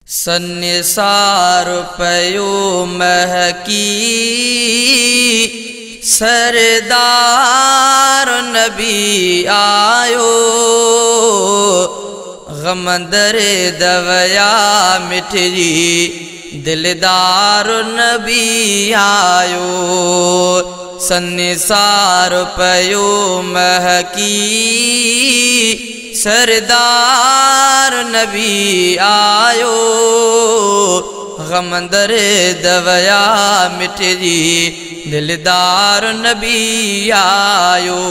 सन्निसार पयो महकी सरदार नबी आयो। गमंदर दवया मिठरी दिलदार नबी आयो। सन्निसार पयो महकी सरदार नबी आयो। गमंदर दवया मिठरी दिलदार नबी आयो।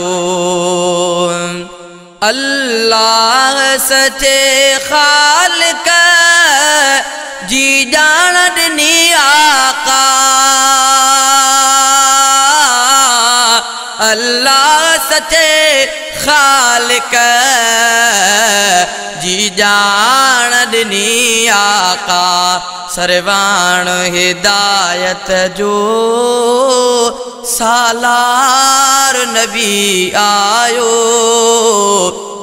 अल्लाह सचे खालिक जी जान दिनी आका। अल्लाह सचे खालिक जी जान दिनी आका। सरवाण हिदायत जो सालार नबी आयो।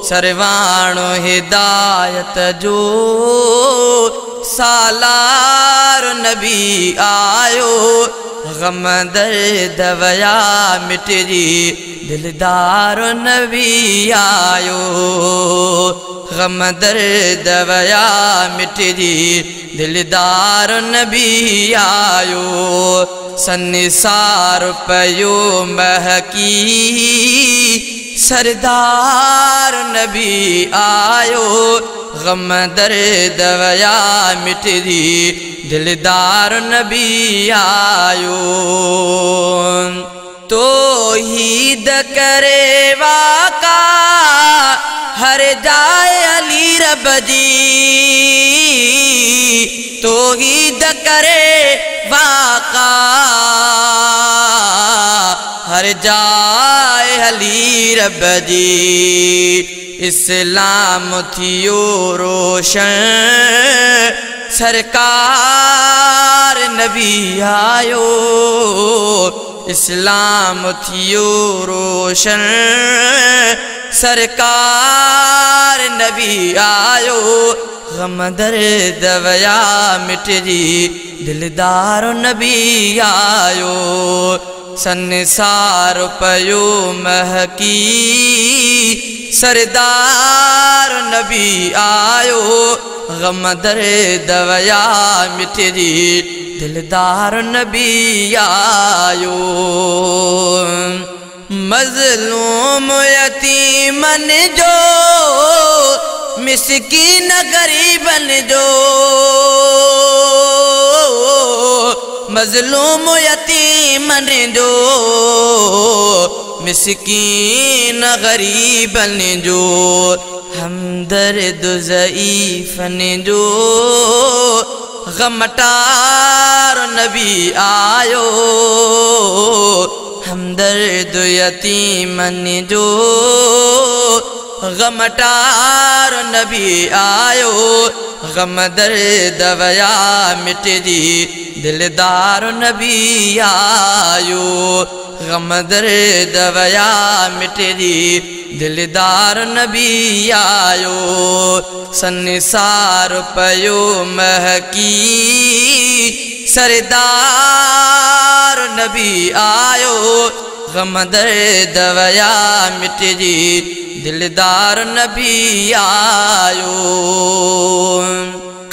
सरवाण हिदायत जो सालार नबी आयो। गमंदर दवया मिठरी दिलदार नबी आयो। गमंदर दवया मिठरी दिलदार नबी आयो। सन्निसार पयो महकी सरदार नबी आयो। गमंदर दवया मिठरी दिलदार नबी आयो। तो हीद करे वाका हर जाए अली रब जी। तो हीद करे वाका हर जाए अली रब जी। इस्लाम थियो रोशन सरकार नबी आयो। इस्लाम थियो रोशन सरकार नबी आयो। गमंदर दवया मिठरी दिलदार नबी आयो। सन्निसार पयो महकी सरदार नबी आयो। गमंदर दवया मिठरी दिलदार नबी आयो। मजलूम यतीमन जो मिस्कीन गरीबन जो। मजलूम यतीमन जो मिस्कीन गरीबन जो। हमदर्द ज़ईफ़न जो गमटार नबी आयो। हमदर्द यतीमन जो गमटार नबी आयो। गमंदर दवया मिठरी दिलदार नबी आयो। गमंदर दवया मिठरी दिलदार नबी आयो। सन्निसार पयो महकी सरदार नबी आयो। गमंदर दवया मिठरी दिलदार नबी आयो।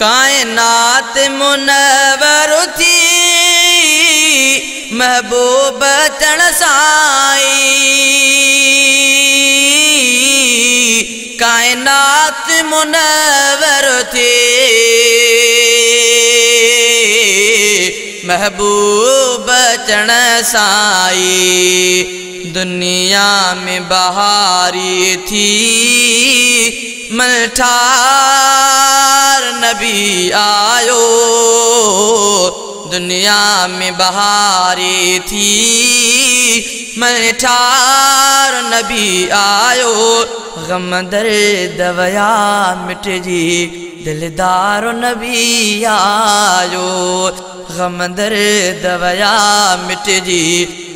कायनात मुनव्वर थी महबूब चण साई। कायनात मुनव्वर थी महबूब चण साई। दुनिया में बहारी थी मल्ठार नबी आयो। दुनिया में बहारी थी मल्ठार नबी आयो। गमंदर दवया मिठरी दिलदार नबी आयो। गमंदर दवया मिठरी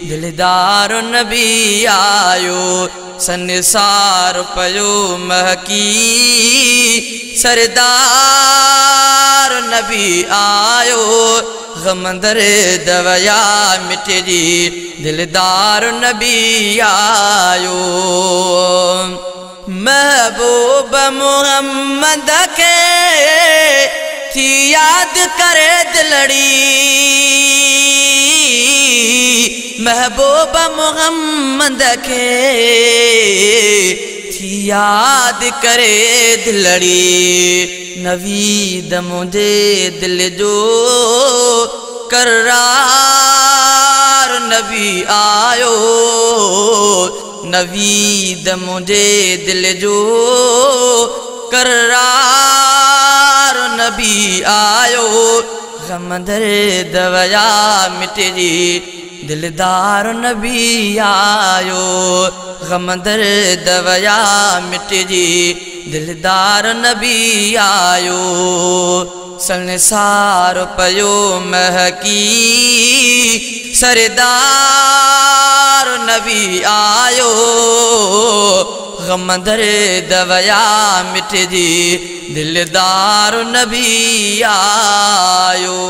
दिलदार नबी आयो। संसार पयो महकी सरदार नबी आयो, गमंदर दवया मिटे जी दिलदार नबी आयो। महबूब मोहम्मद के थी याद करे दिलड़ी, महबूब मोहम्मद के थी याद करे दिलड़ी। नवीद मुझे दिल जो करार नबी आयो, नवीद मुझे दिल जो करार नबी आयो। गमंदर दवया मिटे जी दिलदार नबी आयो, गमंदर दवया मिटे जी दिलदार नबी आयो। संसार पयो महकी सरदार नबी आयो, गमंदर दवया मिटे जी दिलदार नबी आयो।